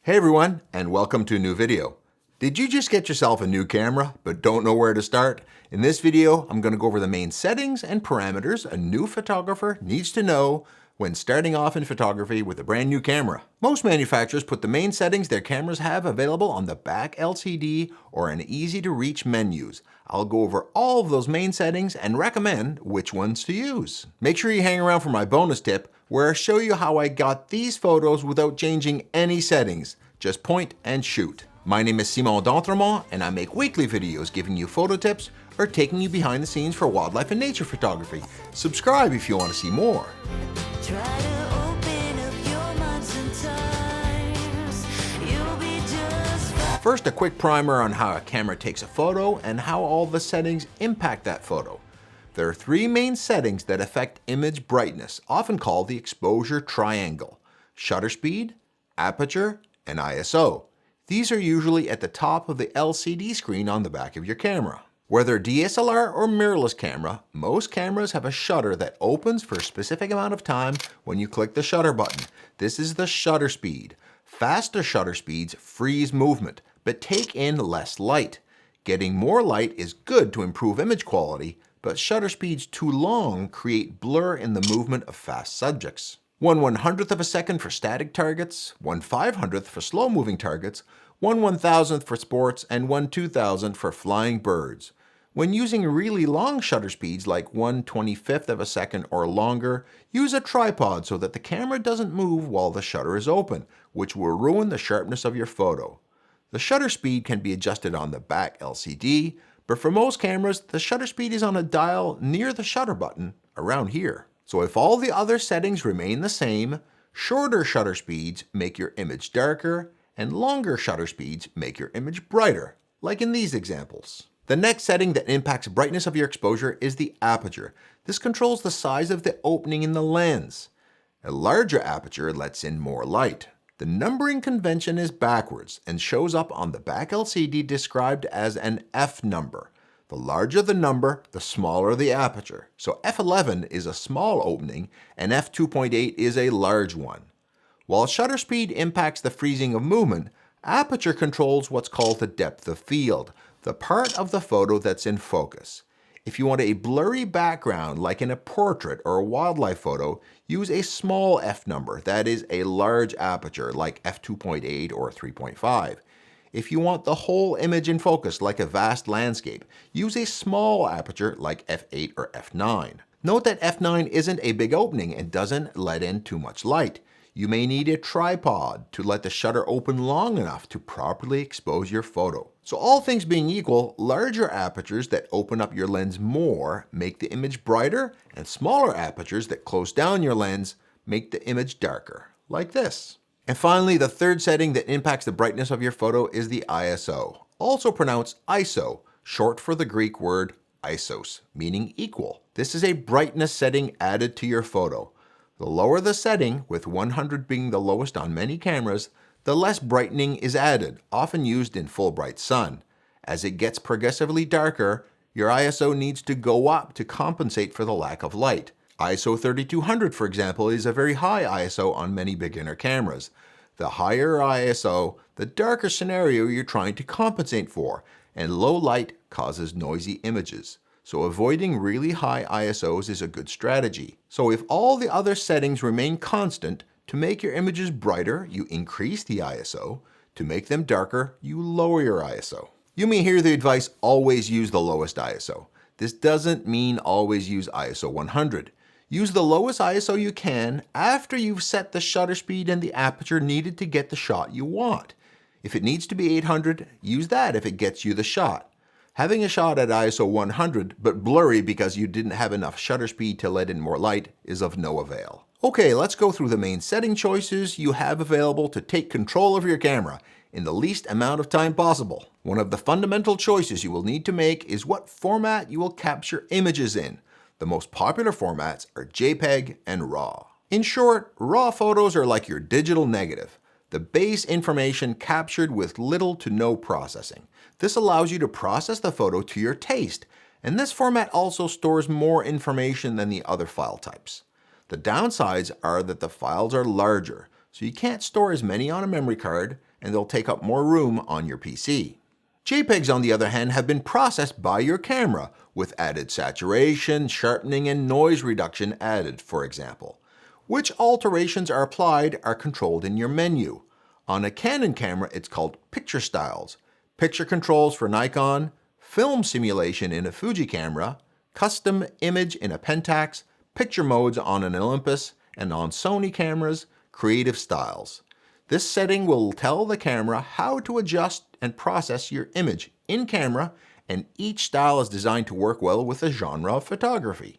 Hey everyone, and welcome to a new video. Did you just get yourself a new camera, but don't know where to start? In this video, I'm going to go over the main settings and parameters a new photographer needs to know when starting off in photography with a brand new camera. Most manufacturers put the main settings their cameras have available on the back LCD or in easy to reach menus. I'll go over all of those main settings and recommend which ones to use. Make sure you hang around for my bonus tip where I show you how I got these photos without changing any settings. Just point and shoot. My name is Simon D'Entremont and I make weekly videos giving you photo tips or taking you behind the scenes for wildlife and nature photography. Subscribe if you want to see more. First, a quick primer on how a camera takes a photo and how all the settings impact that photo. There are three main settings that affect image brightness, often called the exposure triangle: shutter speed, aperture, and ISO. These are usually at the top of the LCD screen on the back of your camera. Whether DSLR or mirrorless camera, most cameras have a shutter that opens for a specific amount of time when you click the shutter button. This is the shutter speed. Faster shutter speeds freeze movement, but take in less light. Getting more light is good to improve image quality, but shutter speeds too long create blur in the movement of fast subjects. 1/100th of a second for static targets, 1/500th for slow-moving targets, 1/1000th for sports, and 1/2000th for flying birds. When using really long shutter speeds like 1/25th of a second or longer, use a tripod so that the camera doesn't move while the shutter is open, which will ruin the sharpness of your photo. The shutter speed can be adjusted on the back LCD, but for most cameras, the shutter speed is on a dial near the shutter button, around here. So if all the other settings remain the same, shorter shutter speeds make your image darker, and longer shutter speeds make your image brighter, like in these examples. The next setting that impacts brightness of your exposure is the aperture. This controls the size of the opening in the lens. A larger aperture lets in more light. The numbering convention is backwards and shows up on the back LCD described as an F number. The larger the number, the smaller the aperture. So f11 is a small opening and f2.8 is a large one. While shutter speed impacts the freezing of movement, aperture controls what's called the depth of field, the part of the photo that's in focus. If you want a blurry background like in a portrait or a wildlife photo, use a small f number, that is a large aperture like f2.8 or 3.5. If you want the whole image in focus like a vast landscape, use a small aperture like f8 or f9. Note that f9 isn't a big opening and doesn't let in too much light. You may need a tripod to let the shutter open long enough to properly expose your photo. So all things being equal, larger apertures that open up your lens more make the image brighter, and smaller apertures that close down your lens make the image darker, like this. And finally, the third setting that impacts the brightness of your photo is the ISO, also pronounced ISO, short for the Greek word isos, meaning equal. This is a brightness setting added to your photo. The lower the setting, with 100 being the lowest on many cameras, the less brightening is added, often used in full bright sun. As it gets progressively darker, your ISO needs to go up to compensate for the lack of light. ISO 3200, for example, is a very high ISO on many beginner cameras. The higher ISO, the darker scenario you're trying to compensate for, and low light causes noisy images. So avoiding really high ISOs is a good strategy. So if all the other settings remain constant, to make your images brighter, you increase the ISO. To make them darker, you lower your ISO. You may hear the advice, always use the lowest ISO. This doesn't mean always use ISO 100. Use the lowest ISO you can after you've set the shutter speed and the aperture needed to get the shot you want. If it needs to be 800, use that if it gets you the shot. Having a shot at ISO 100 but blurry because you didn't have enough shutter speed to let in more light is of no avail. Okay, let's go through the main setting choices you have available to take control of your camera in the least amount of time possible. One of the fundamental choices you will need to make is what format you will capture images in. The most popular formats are JPEG and RAW. In short, RAW photos are like your digital negative, the base information captured with little to no processing. This allows you to process the photo to your taste, and this format also stores more information than the other file types. The downsides are that the files are larger, so you can't store as many on a memory card and they'll take up more room on your PC. JPEGs, on the other hand, have been processed by your camera with added saturation, sharpening, and noise reduction added, for example. Which alterations are applied are controlled in your menu. On a Canon camera, it's called Picture Styles, Picture Controls for Nikon, Film Simulation in a Fuji camera, Custom Image in a Pentax, Picture Modes on an Olympus, and on Sony cameras, Creative Styles. This setting will tell the camera how to adjust and process your image in camera, and each style is designed to work well with a genre of photography.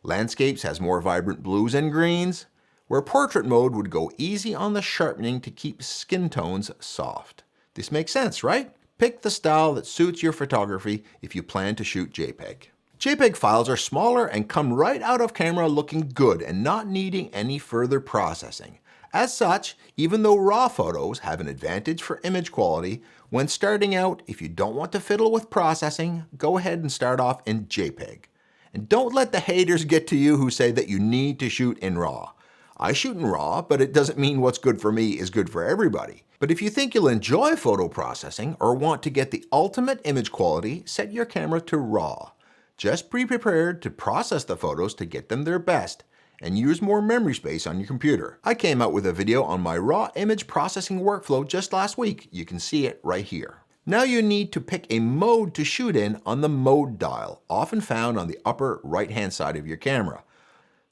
Landscapes has more vibrant blues and greens, where portrait mode would go easy on the sharpening to keep skin tones soft. This makes sense, right? Pick the style that suits your photography if you plan to shoot JPEG. JPEG files are smaller and come right out of camera looking good and not needing any further processing. As such, even though RAW photos have an advantage for image quality, when starting out, if you don't want to fiddle with processing, go ahead and start off in JPEG. And don't let the haters get to you who say that you need to shoot in RAW. I shoot in RAW, but it doesn't mean what's good for me is good for everybody. But if you think you'll enjoy photo processing or want to get the ultimate image quality, set your camera to RAW. Just be prepared to process the photos to get them their best, and use more memory space on your computer. I came out with a video on my RAW image processing workflow just last week. You can see it right here. Now you need to pick a mode to shoot in on the mode dial, often found on the upper right-hand side of your camera.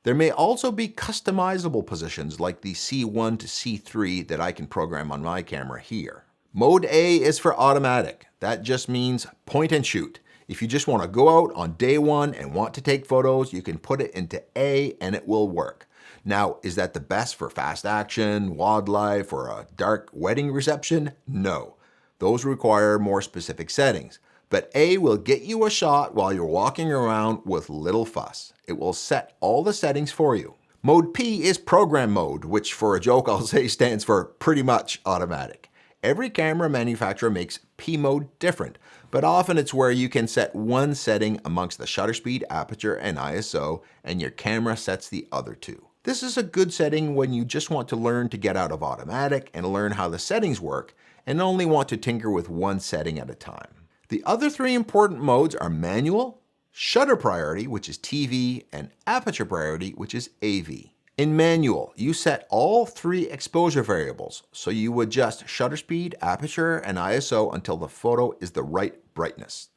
There may also be customizable positions like the C1 to C3 that I can program on my camera here. Mode A is for automatic. That just means point and shoot. If you just want to go out on day one and want to take photos, you can put it into A and it will work. Now, is that the best for fast action, wildlife, or a dark wedding reception? No. Those require more specific settings. But A will get you a shot while you're walking around with little fuss. It will set all the settings for you. Mode P is program mode, which for a joke I'll say stands for pretty much automatic. Every camera manufacturer makes P mode different, but often it's where you can set one setting amongst the shutter speed, aperture, and ISO, and your camera sets the other two. This is a good setting when you just want to learn to get out of automatic and learn how the settings work, and only want to tinker with one setting at a time. The other three important modes are manual, shutter priority, which is TV, and aperture priority, which is AV. In manual, you set all three exposure variables, so you adjust shutter speed, aperture, and ISO until the photo is the right brightness.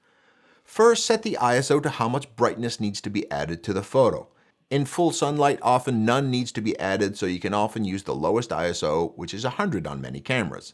First, set the ISO to how much brightness needs to be added to the photo. In full sunlight, often none needs to be added, so you can often use the lowest ISO, which is 100 on many cameras.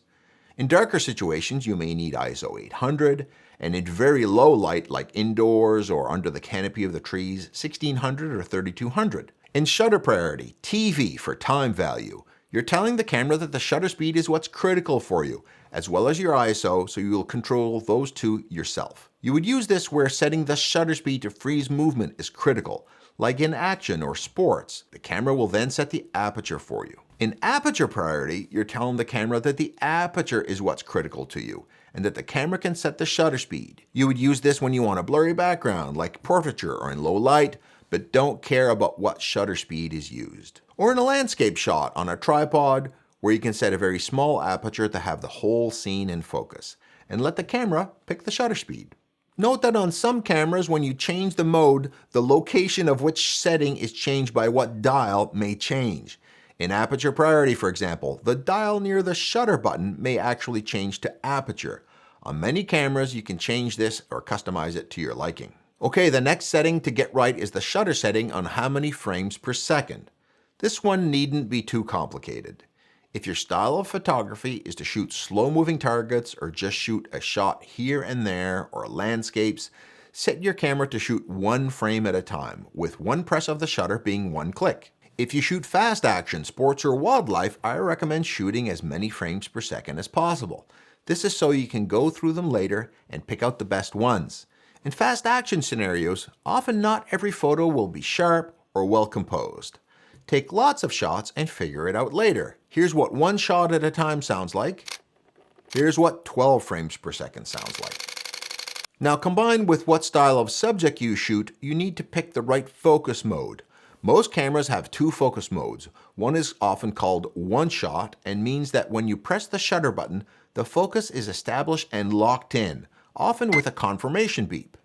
In darker situations, you may need ISO 800, and in very low light, like indoors or under the canopy of the trees, 1600 or 3200. In shutter priority, TV for time value, you're telling the camera that the shutter speed is what's critical for you, as well as your ISO, so you'll control those two yourself. You would use this where setting the shutter speed to freeze movement is critical, like in action or sports. The camera will then set the aperture for you. In aperture priority, you're telling the camera that the aperture is what's critical to you, and that the camera can set the shutter speed. You would use this when you want a blurry background, like portraiture or in low light, but don't care about what shutter speed is used. Or in a landscape shot on a tripod, where you can set a very small aperture to have the whole scene in focus, and let the camera pick the shutter speed. Note that on some cameras, when you change the mode, the location of which setting is changed by what dial may change. In aperture priority, for example, the dial near the shutter button may actually change to aperture. On many cameras, you can change this or customize it to your liking. Okay, the next setting to get right is the shutter setting on how many frames per second. This one needn't be too complicated. If your style of photography is to shoot slow-moving targets or just shoot a shot here and there or landscapes, set your camera to shoot one frame at a time, with one press of the shutter being one click. If you shoot fast action, sports, or wildlife, I recommend shooting as many frames per second as possible. This is so you can go through them later and pick out the best ones. In fast action scenarios, often not every photo will be sharp or well composed. Take lots of shots and figure it out later. Here's what one shot at a time sounds like. Here's what 12 frames per second sounds like. Now, combined with what style of subject you shoot, you need to pick the right focus mode. Most cameras have two focus modes. One is often called one shot and means that when you press the shutter button, the focus is established and locked in, often with a confirmation beep.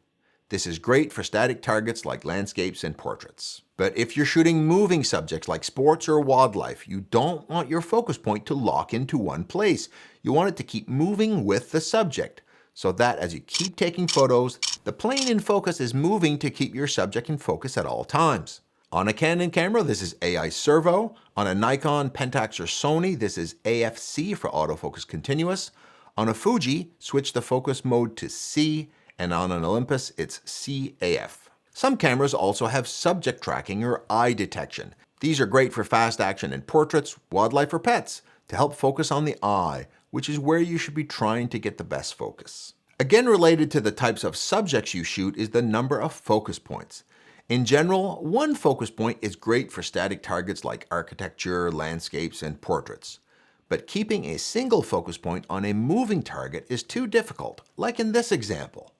This is great for static targets like landscapes and portraits. But if you're shooting moving subjects like sports or wildlife, you don't want your focus point to lock into one place. You want it to keep moving with the subject, so that as you keep taking photos, the plane in focus is moving to keep your subject in focus at all times. On a Canon camera, this is AI Servo. On a Nikon, Pentax, or Sony, this is AFC for autofocus continuous. On a Fuji, switch the focus mode to C, and on an Olympus, it's CAF. Some cameras also have subject tracking or eye detection. These are great for fast action in portraits, wildlife, or pets to help focus on the eye, which is where you should be trying to get the best focus. Again, related to the types of subjects you shoot is the number of focus points. In general, one focus point is great for static targets like architecture, landscapes, and portraits. But keeping a single focus point on a moving target is too difficult, like in this example.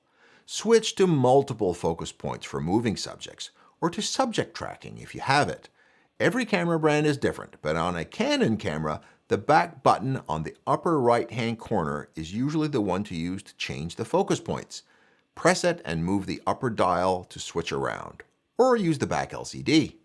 Switch to multiple focus points for moving subjects, or to subject tracking if you have it. Every camera brand is different, but on a Canon camera, the back button on the upper right-hand corner is usually the one to use to change the focus points. Press it and move the upper dial to switch around, or use the back LCD.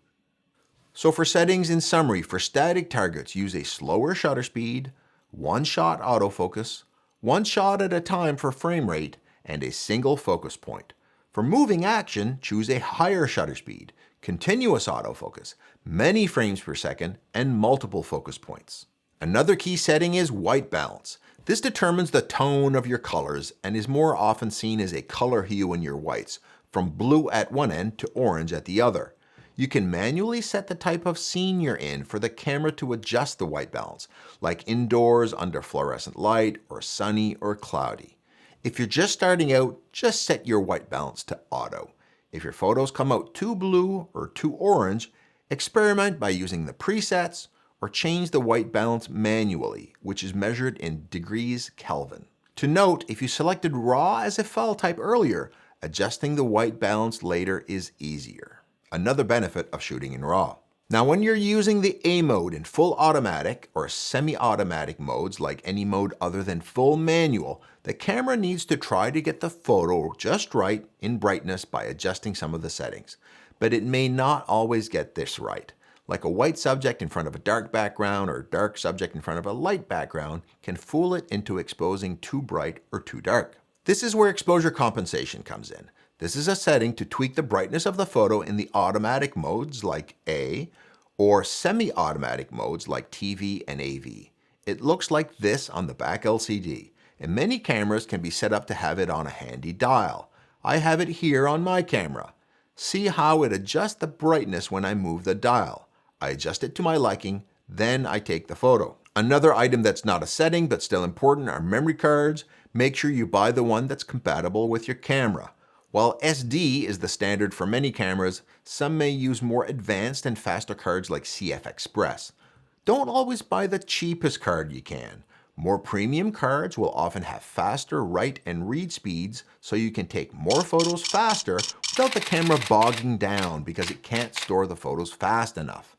So for settings, in summary, for static targets, use a slower shutter speed, one-shot autofocus, one shot at a time for frame rate, and a single focus point. For moving action, choose a higher shutter speed, continuous autofocus, many frames per second, and multiple focus points. Another key setting is white balance. This determines the tone of your colors and is more often seen as a color hue in your whites, from blue at one end to orange at the other. You can manually set the type of scene you're in for the camera to adjust the white balance, like indoors under fluorescent light, or sunny or cloudy. If you're just starting out, just set your white balance to auto. If your photos come out too blue or too orange, experiment by using the presets or change the white balance manually, which is measured in degrees Kelvin. To note, if you selected RAW as a file type earlier, adjusting the white balance later is easier. Another benefit of shooting in RAW. Now, when you're using the A mode in full automatic or semi-automatic modes, like any mode other than full manual, the camera needs to try to get the photo just right in brightness by adjusting some of the settings. But it may not always get this right. Like a white subject in front of a dark background or a dark subject in front of a light background can fool it into exposing too bright or too dark. This is where exposure compensation comes in. This is a setting to tweak the brightness of the photo in the automatic modes like A, or semi-automatic modes like TV and AV. It looks like this on the back LCD, and many cameras can be set up to have it on a handy dial. I have it here on my camera. See how it adjusts the brightness when I move the dial. I adjust it to my liking, then I take the photo. Another item that's not a setting but still important are memory cards. Make sure you buy the one that's compatible with your camera. While SD is the standard for many cameras, some may use more advanced and faster cards like CF Express. Don't always buy the cheapest card you can. More premium cards will often have faster write and read speeds, so you can take more photos faster without the camera bogging down because it can't store the photos fast enough.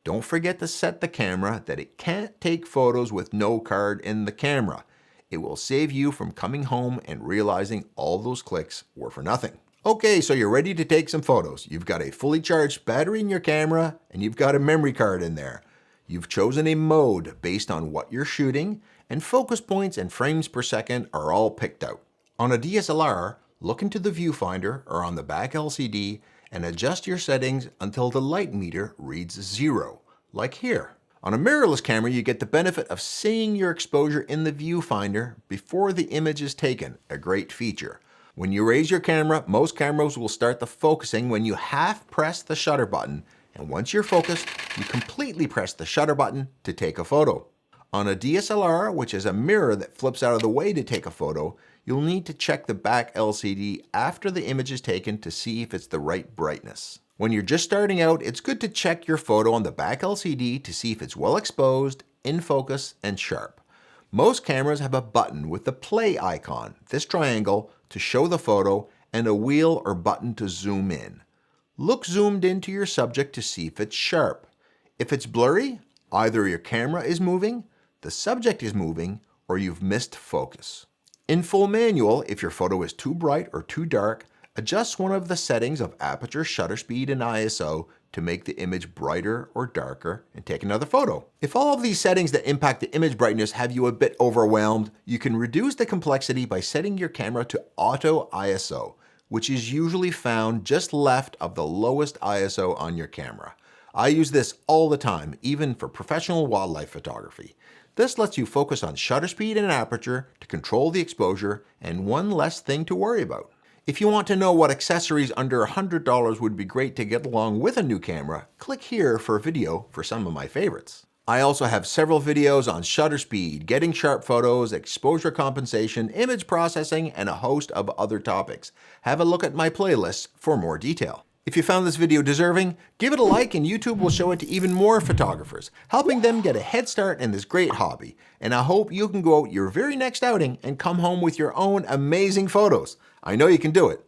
Don't forget to set the camera that it can't take photos with no card in the camera. It will save you from coming home and realizing all those clicks were for nothing. Okay, so you're ready to take some photos. You've got a fully charged battery in your camera and you've got a memory card in there. You've chosen a mode based on what you're shooting, and focus points and frames per second are all picked out. On a DSLR, look into the viewfinder or on the back LCD and adjust your settings until the light meter reads 0, like here. On a mirrorless camera, you get the benefit of seeing your exposure in the viewfinder before the image is taken, a great feature. When you raise your camera, most cameras will start the focusing when you half press the shutter button, and once you're focused, you completely press the shutter button to take a photo. On a DSLR, which is a mirror that flips out of the way to take a photo, you'll need to check the back LCD after the image is taken to see if it's the right brightness. When you're just starting out, it's good to check your photo on the back LCD to see if it's well exposed, in focus, and sharp. Most cameras have a button with the play icon, this triangle, to show the photo, and a wheel or button to zoom in. Look zoomed into your subject to see if it's sharp. If it's blurry, either your camera is moving, the subject is moving, or you've missed focus. In full manual, if your photo is too bright or too dark, adjust one of the settings of aperture, shutter speed, and ISO to make the image brighter or darker and take another photo. If all of these settings that impact the image brightness have you a bit overwhelmed, you can reduce the complexity by setting your camera to auto ISO, which is usually found just left of the lowest ISO on your camera. I use this all the time, even for professional wildlife photography. This lets you focus on shutter speed and aperture to control the exposure and one less thing to worry about. If you want to know what accessories under $100 would be great to get along with a new camera, click here for a video for some of my favorites. I also have several videos on shutter speed, getting sharp photos, exposure compensation, image processing, and a host of other topics. Have a look at my playlists for more detail. If you found this video deserving, give it a like and YouTube will show it to even more photographers, helping them get a head start in this great hobby. And I hope you can go out your very next outing and come home with your own amazing photos. I know you can do it.